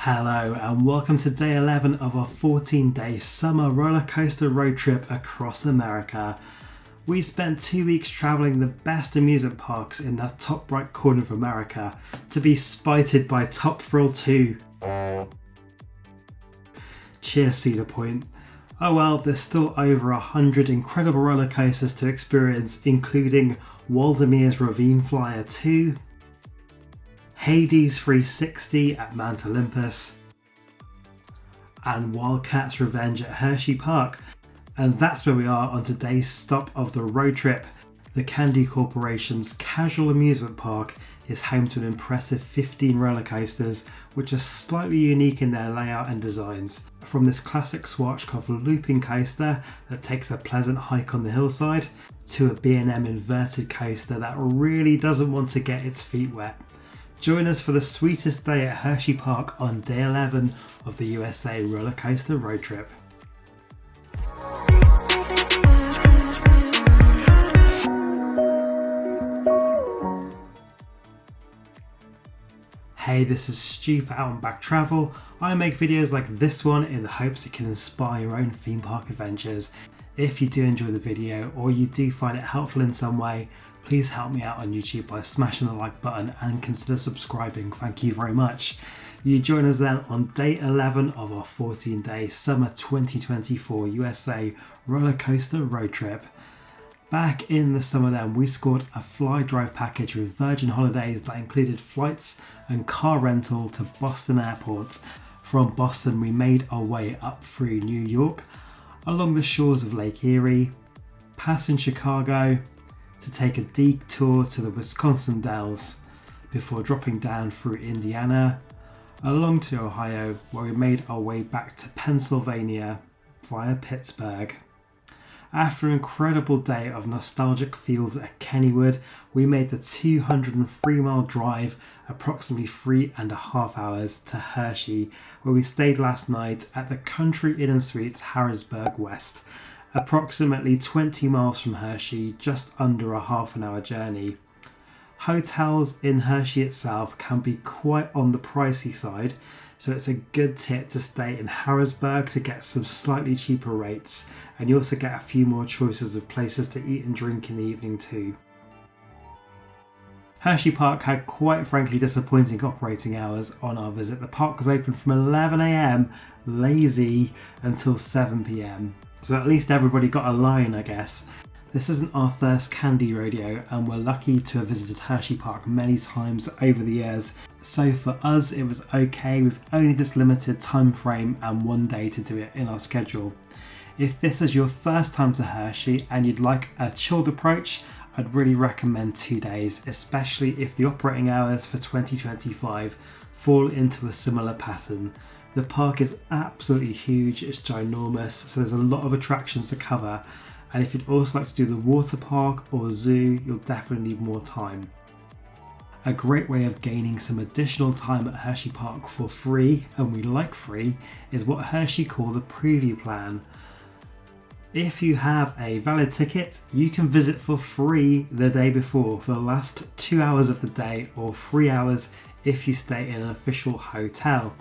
Hello and welcome to day 11 of our 14-day summer roller coaster road trip across America. We spent 2 weeks travelling the best amusement parks in that top right corner of America to be spited by Top Thrill 2. Cheers, Cedar Point. Oh well, there's still over 100 incredible roller coasters to experience, including Waldemeer's Ravine Flyer 2, Hades 360 at Mount Olympus, and Wildcat's Revenge at Hersheypark. And that's where we are on today's stop of the road trip. The Candy Corporation's casual amusement park is home to an impressive 15 roller coasters, which are slightly unique in their layout and designs. From this classic Schwarzkopf looping coaster that takes a pleasant hike on the hillside, to a B&M inverted coaster that really doesn't want to get its feet wet. Join us for the sweetest day at Hersheypark on day 11 of the USA roller coaster road trip. Hey, this is Stu for Out and Back Travel. I make videos like this one in the hopes it can inspire your own theme park adventures. If you do enjoy the video or you do find it helpful in some way, please help me out on YouTube by smashing the like button and consider subscribing. Thank you very much. You join us then on day 11 of our 14-day summer 2024 USA roller coaster road trip. Back in the summer then, we scored a fly drive package with Virgin Holidays that included flights and car rental to Boston Airport. From Boston, we made our way up through New York, along the shores of Lake Erie, passing Chicago, to take a detour to the Wisconsin Dells before dropping down through Indiana, along to Ohio, where we made our way back to Pennsylvania via Pittsburgh. After an incredible day of nostalgic feels at Kennywood, we made the 203-mile drive, approximately 3.5 hours, to Hershey, where we stayed last night at the Country Inn & Suites Harrisburg West, approximately 20 miles from Hershey, just under a half an hour journey. Hotels in Hershey itself can be quite on the pricey side, so it's a good tip to stay in Harrisburg to get some slightly cheaper rates, and you also get a few more choices of places to eat and drink in the evening too. Hersheypark had quite frankly disappointing operating hours on our visit. The park was open from 11 AM lazy until 7 PM. So at least everybody got a line, I guess. This isn't our first candy rodeo, and we're lucky to have visited Hersheypark many times over the years. So for us, it was okay with only this limited time frame and one day to do it in our schedule. If this is your first time to Hershey and you'd like a chilled approach, I'd really recommend 2 days, especially if the operating hours for 2025 fall into a similar pattern. The park is absolutely huge, it's ginormous, so there's a lot of attractions to cover, and if you'd also like to do the water park or zoo, you'll definitely need more time. A great way of gaining some additional time at Hersheypark for free, and we like free, is what Hershey call the preview plan. If you have a valid ticket, you can visit for free the day before for the last 2 hours of the day, or 3 hours if you stay in an official hotel.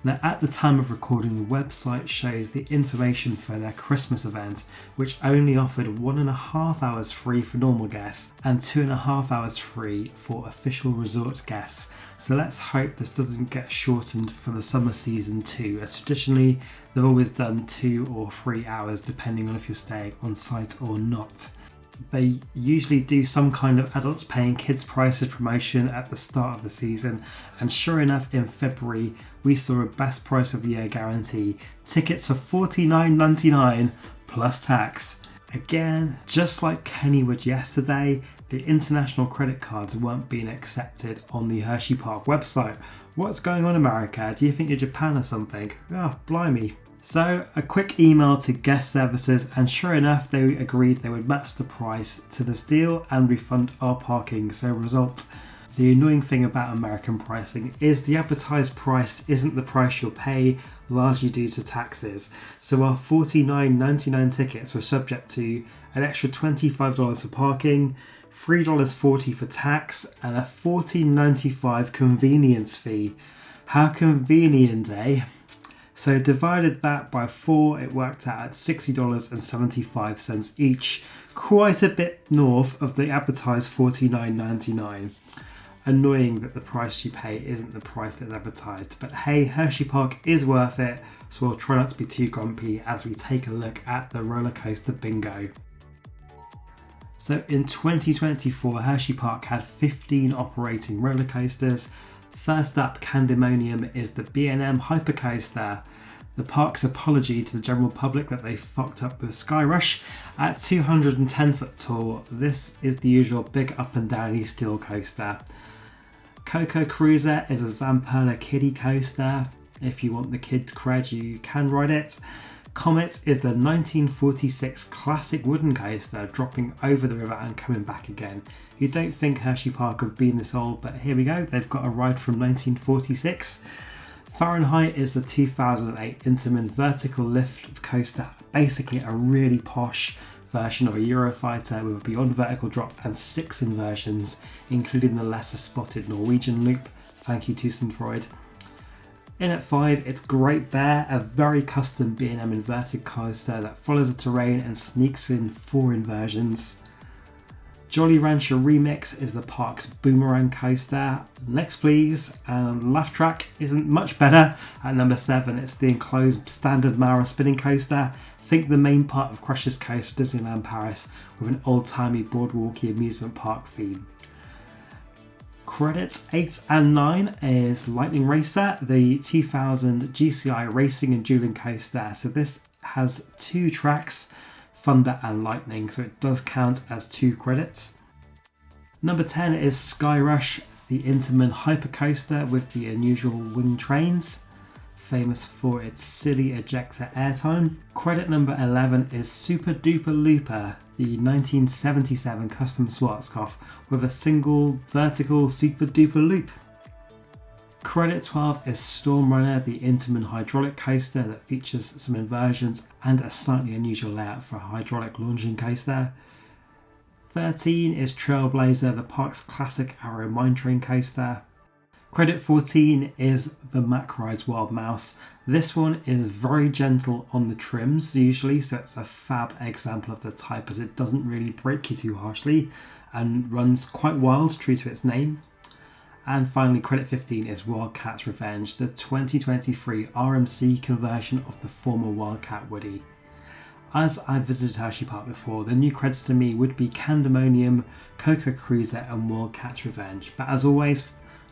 Now, at the time of recording, the website shows the information for their Christmas event, which only offered 1.5 hours free for normal guests and 2.5 hours free for official resort guests. So let's hope this doesn't get shortened for the summer season too, as traditionally they've always done 2 or 3 hours depending on if you're staying on site or not. They usually do some kind of adults paying kids prices promotion at the start of the season, and sure enough, in February we saw a best price of the year guarantee, tickets for $49.99 plus tax. Again, just like Kennywood yesterday, the international credit cards weren't being accepted on the Hersheypark website. What's going on, America? Do you think you're Japan or something? Oh, blimey. So a quick email to guest services, and sure enough they agreed they would match the price to this deal and refund our parking. So result, the annoying thing about American pricing is the advertised price isn't the price you'll pay, largely due to taxes. So our $49.99 tickets were subject to an extra $25 for parking, $3.40 for tax, and a $14.95 convenience fee. How convenient, eh? So divided that by 4, it worked out at $60.75 each, quite a bit north of the advertised $49.99. Annoying that the price you pay isn't the price that's advertised, but hey, Hersheypark is worth it, so we'll try not to be too grumpy as we take a look at the roller coaster bingo. So in 2024, Hersheypark had 15 operating roller coasters. First up, Candemonium, is the B&M Hypercoaster. The park's apology to the general public that they fucked up with Skyrush. At 210 foot tall, this is the usual big up and downy steel coaster. Coco Cruiser is a Zamperla kiddie coaster. If you want the kid cred, you can ride it. Comet is the 1946 classic wooden coaster, dropping over the river and coming back again. You don't think Hersheypark have been this old, but here we go, they've got a ride from 1946. Fahrenheit is the 2008 Intamin vertical lift coaster, basically a really posh version of a Eurofighter with a beyond vertical drop and 6 inversions, including the lesser spotted Norwegian loop. Thank you to Synthroid. In at 5, it's Great Bear, a very custom B&M inverted coaster that follows the terrain and sneaks in 4 inversions. Jolly Rancher Remix is the park's boomerang coaster. Next please, and Laugh Track isn't much better. At number 7, it's the enclosed standard Mara spinning coaster. Think the main part of Crush's Coast for Disneyland Paris with an old-timey boardwalky amusement park theme. Credits 8 and 9 is Lightning Racer, the 2000 GCI racing and dueling coaster. So this has 2 tracks, Thunder and Lightning, so it does count as 2 credits. Number 10 is Skyrush, the Intamin hypercoaster with the unusual wing trains, famous for its silly ejector airtime. Credit number 11 is SooperDooperLooper, the 1977 custom Schwarzkopf with a single vertical super duper loop. Credit 12 is Storm Runner, the Intamin hydraulic coaster that features some inversions and a slightly unusual layout for a hydraulic launching coaster. 13 is Trailblazer, the park's classic Arrow mine train coaster. Credit 14 is the Mack Rides Wild Mouse. This one is very gentle on the trims usually, so it's a fab example of the type as it doesn't really break you too harshly and runs quite wild, true to its name. And finally, credit 15 is Wildcat's Revenge, the 2023 RMC conversion of the former Wildcat Woody. As I've visited Hersheypark before, the new creds to me would be Candemonium, Coco Cruiser and Wildcat's Revenge, but as always,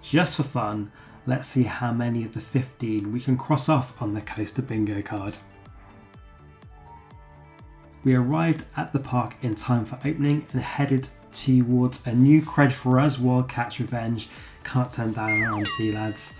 just for fun, let's see how many of the 15 we can cross off on the Coaster Bingo card. We arrived at the park in time for opening and headed towards a new cred for us, Wildcat's Revenge. Can't turn down an RMC, lads.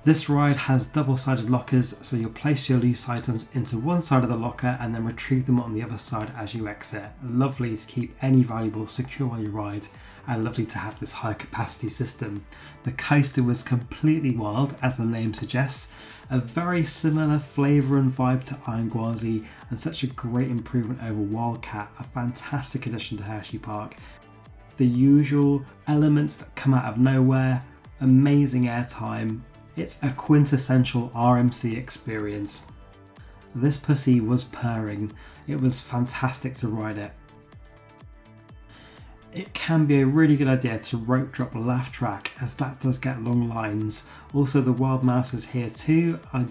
This ride has double-sided lockers, so you'll place your loose items into one side of the locker and then retrieve them on the other side as you exit. Lovely to keep any valuables secure while you ride, and lovely to have this high capacity system. The coaster was completely wild, as the name suggests, a very similar flavour and vibe to Iron Gwazi, and such a great improvement over Wildcat, a fantastic addition to Hersheypark. The usual elements that come out of nowhere, amazing airtime. It's a quintessential RMC experience. This pussy was purring. It was fantastic to ride it. It can be a really good idea to rope drop a Laugh Track, as that does get long lines. Also the Wild Mouse is here too. I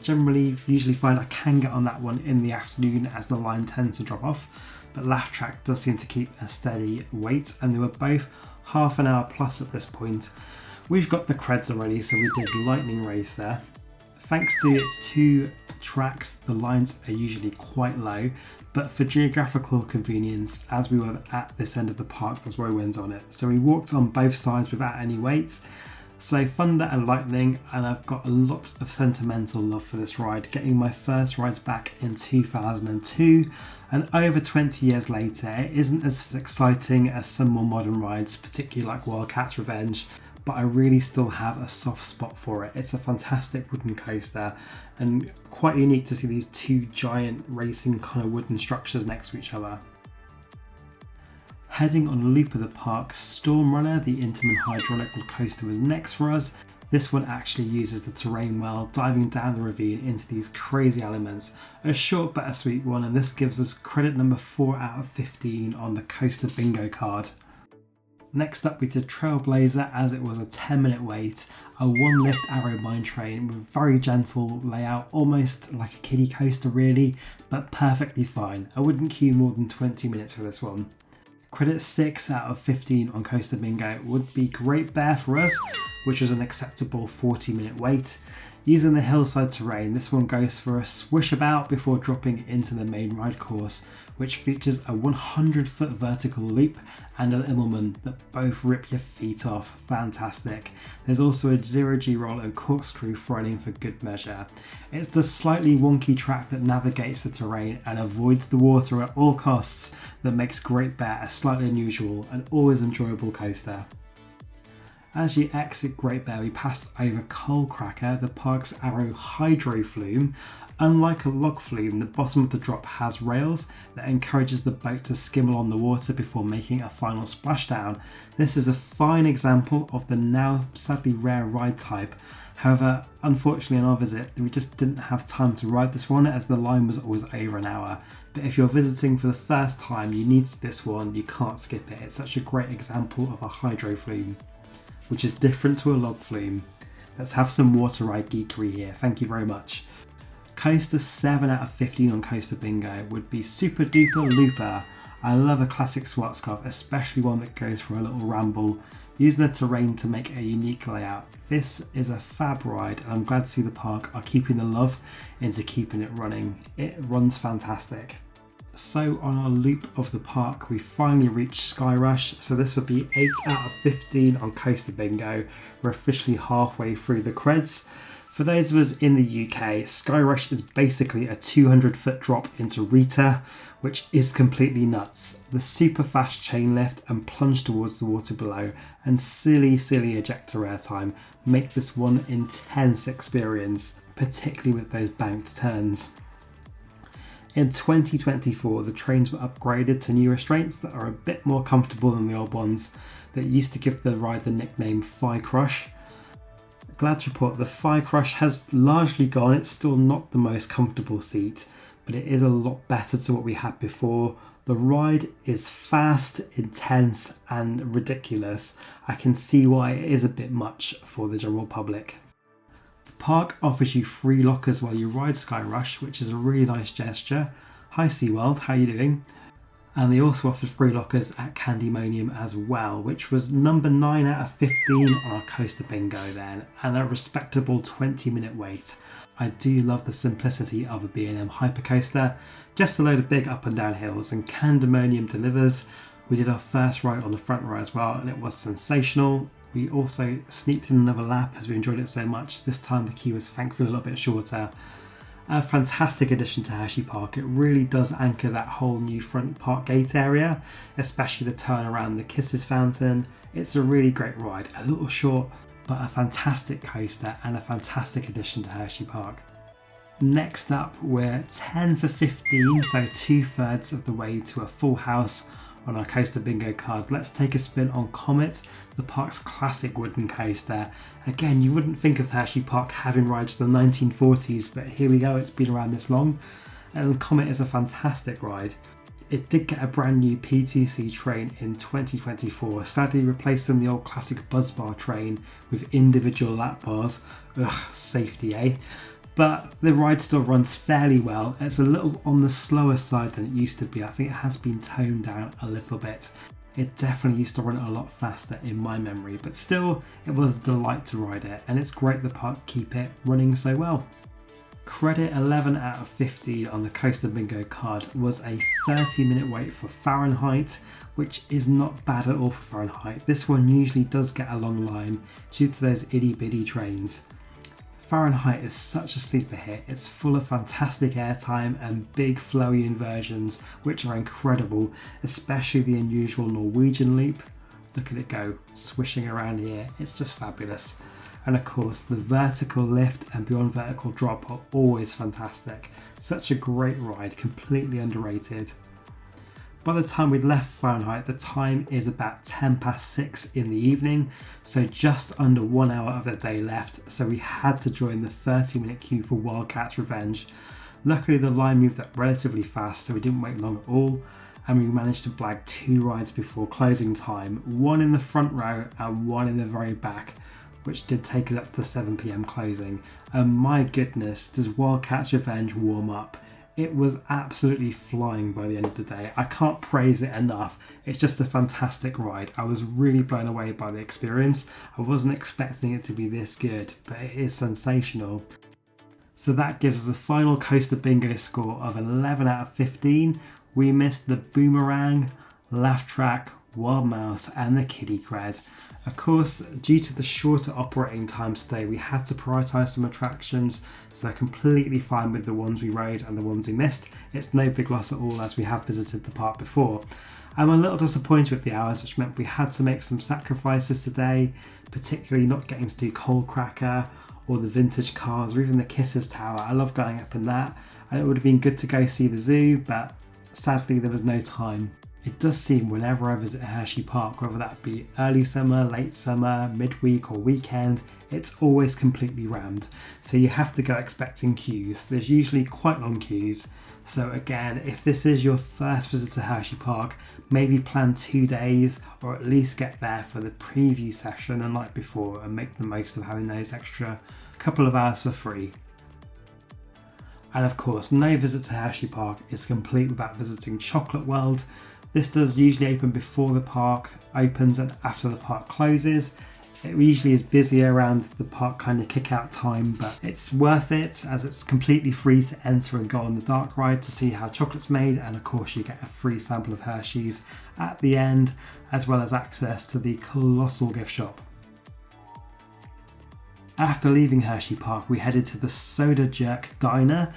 usually find I can get on that one in the afternoon as the line tends to drop off, but Laugh Track does seem to keep a steady weight, and they were both half an hour plus at this point. We've got the creds already, so we did Lightning Race there. Thanks to its 2 tracks, the lines are usually quite low, but for geographical convenience, as we were at this end of the park, there's row winds on it. So we walked on both sides without any weight. So Thunder and Lightning, and I've got a lot of sentimental love for this ride, getting my first rides back in 2002, and over 20 years later, it isn't as exciting as some more modern rides, particularly like Wildcat's Revenge, but I really still have a soft spot for it. It's a fantastic wooden coaster and quite unique to see these 2 giant racing kind of wooden structures next to each other. Heading on a loop of the park, Storm Runner, the Intamin hydraulic coaster, was next for us. This one actually uses the terrain well, diving down the ravine into these crazy elements. A short but a sweet one, and this gives us credit number 4 out of 15 on the Coaster Bingo card. Next up we did Trailblazer, as it was a 10-minute wait, a 1-lift arrow mine train with very gentle layout, almost like a kiddie coaster really, but perfectly fine. I wouldn't queue more than 20 minutes for this one. Credit 6 out of 15 on Coaster Bingo would be Great Bear for us, which was an acceptable 40-minute wait. Using the hillside terrain, this one goes for a swish about before dropping into the main ride course, which features a 100-foot vertical loop and an Immelman that both rip your feet off. Fantastic. There's also a 0G roll and corkscrew thrown in for good measure. It's the slightly wonky track that navigates the terrain and avoids the water at all costs that makes Great Bear a slightly unusual and always enjoyable coaster. As you exit Great Bear, we passed over Coal Cracker, the park's Arrow Hydro Flume. Unlike a log flume, the bottom of the drop has rails that encourages the boat to skim along the water before making a final splashdown. This is a fine example of the now sadly rare ride type. However, unfortunately on our visit, we just didn't have time to ride this one as the line was always over an hour. But if you're visiting for the first time, you need this one, you can't skip it. It's such a great example of a hydro flume, which is different to a log flume. Let's have some water ride geekery here, thank you very much. Coaster 7 out of 15 on Coaster Bingo would be SooperDooperLooper. I love a classic Schwarzkopf, especially one that goes for a little ramble, using the terrain to make a unique layout. This is a fab ride, and I'm glad to see the park are keeping the love into keeping it running. It runs fantastic. So on our loop of the park, we finally reached Skyrush, so this would be 8 out of 15 on Coaster Bingo. We're officially halfway through the creds. For those of us in the UK, Skyrush is basically a 200-foot drop into Rita, which is completely nuts. The super fast chain lift and plunge towards the water below and silly ejector airtime make this one intense experience, particularly with those banked turns. In 2024, the trains were upgraded to new restraints that are a bit more comfortable than the old ones that used to give the ride the nickname Thigh Crush. Glad to report the Thigh Crush has largely gone. It's still not the most comfortable seat, but it is a lot better to what we had before. The ride is fast, intense and ridiculous. I can see why it is a bit much for the general public. The park offers you free lockers while you ride Skyrush, which is a really nice gesture. Hi SeaWorld, how you doing? And they also offered free lockers at Candymonium as well, which was number 9 out of 15 on our Coaster Bingo then, and a respectable 20-minute wait. I do love the simplicity of a B&M hypercoaster, just a load of big up and down hills, and Candymonium delivers. We did our first ride on the front row as well, and it was sensational. We also sneaked in another lap as we enjoyed it so much. This time the queue was thankfully a little bit shorter. A fantastic addition to Hersheypark. It really does anchor that whole new front park gate area, especially the turn around the Kisses fountain. It's a really great ride, a little short, but a fantastic coaster and a fantastic addition to Hersheypark. Next up, we're 10 for 15, so 2/3 of the way to a full house on our Coaster Bingo card. Let's take a spin on Comet, the park's classic wooden coaster. Again, you wouldn't think of Hersheypark having rides to the 1940s, but here we go, it's been around this long. And Comet is a fantastic ride. It did get a brand new PTC train in 2024, sadly replacing the old classic buzz bar train with individual lap bars. Ugh, safety, eh? But the ride still runs fairly well. It's a little on the slower side than it used to be. I think it has been toned down a little bit. It definitely used to run a lot faster in my memory, but still it was a delight to ride it, and it's great the park keep it running so well. Credit 11 out of 50 on the Coaster Bingo card was a 30-minute wait for Fahrenheit, which is not bad at all for Fahrenheit. This one usually does get a long line due to those itty bitty trains. Fahrenheit is such a sleeper hit. It's full of fantastic airtime and big flowy inversions, which are incredible, especially the unusual Norwegian loop. Look at it go, swishing around here. It's just fabulous. And of course, the vertical lift and beyond vertical drop are always fantastic. Such a great ride, completely underrated. By the time we'd left Fahrenheit, the time is about 6 in the evening, so just under 1 hour of the day left, so we had to join the 30-minute queue for Wildcat's Revenge. Luckily the line moved up relatively fast, so we didn't wait long at all, and we managed to blag 2 rides before closing time, one in the front row and one in the very back, which did take us up to the 7 PM closing. And my goodness, does Wildcat's Revenge warm up. It was absolutely flying by the end of the day. I can't praise it enough. It's just a fantastic ride. I was really blown away by the experience. I wasn't expecting it to be this good, but it is sensational. So that gives us a final coaster bingo score of 11 out of 15. We missed the Boomerang, Laugh Track, Wild Mouse and the Kiddie Cred. Of course, due to the shorter operating times today, we had to prioritise some attractions, so completely fine with the ones we rode and the ones we missed. It's no big loss at all as we have visited the park before. I'm a little disappointed with the hours, which meant we had to make some sacrifices today, particularly not getting to do Cold Cracker or the vintage cars or even the Kisses Tower. I love going up in that, and it would have been good to go see the zoo, but sadly there was no time. It does seem whenever I visit Hersheypark, whether that be early summer, late summer, midweek or weekend, it's always completely rammed. So you have to go expecting queues. There's usually quite long queues. So again, if this is your first visit to Hersheypark, maybe plan 2 days or at least get there for the preview session the night before and make the most of having those extra couple of hours for free. And of course, no visit to Hersheypark is complete without visiting Chocolate World. This does usually open before the park opens and after the park closes. It usually is busy around the park kind of kick out time, but it's worth it as it's completely free to enter and go on the dark ride to see how chocolate's made, and of course you get a free sample of Hershey's at the end, as well as access to the colossal gift shop. After leaving Hersheypark, we headed to the Soda Jerk Diner.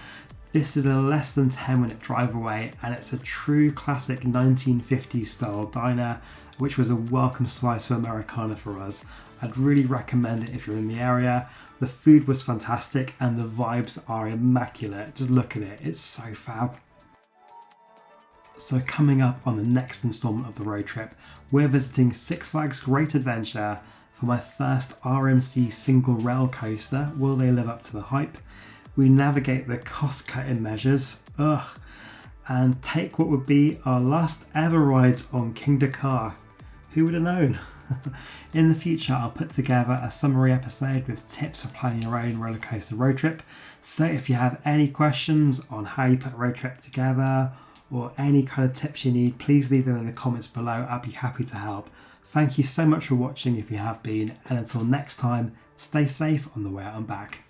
This is a less than 10-minute drive away, and it's a true classic 1950s style diner, which was a welcome slice of Americana for us. I'd really recommend it if you're in the area. The food was fantastic and the vibes are immaculate. Just look at it, it's so fab. So coming up on the next instalment of the road trip, we're visiting Six Flags Great Adventure for my first RMC single rail coaster. Will they live up to the hype? We navigate the cost-cutting measures, and take what would be our last ever rides on King Dakar. Who would have known? In the future, I'll put together a summary episode with tips for planning your own roller coaster road trip. So if you have any questions on how you put a road trip together or any kind of tips you need, please leave them in the comments below. I'll be happy to help. Thank you so much for watching if you have been, and until next time, stay safe on the way out and back.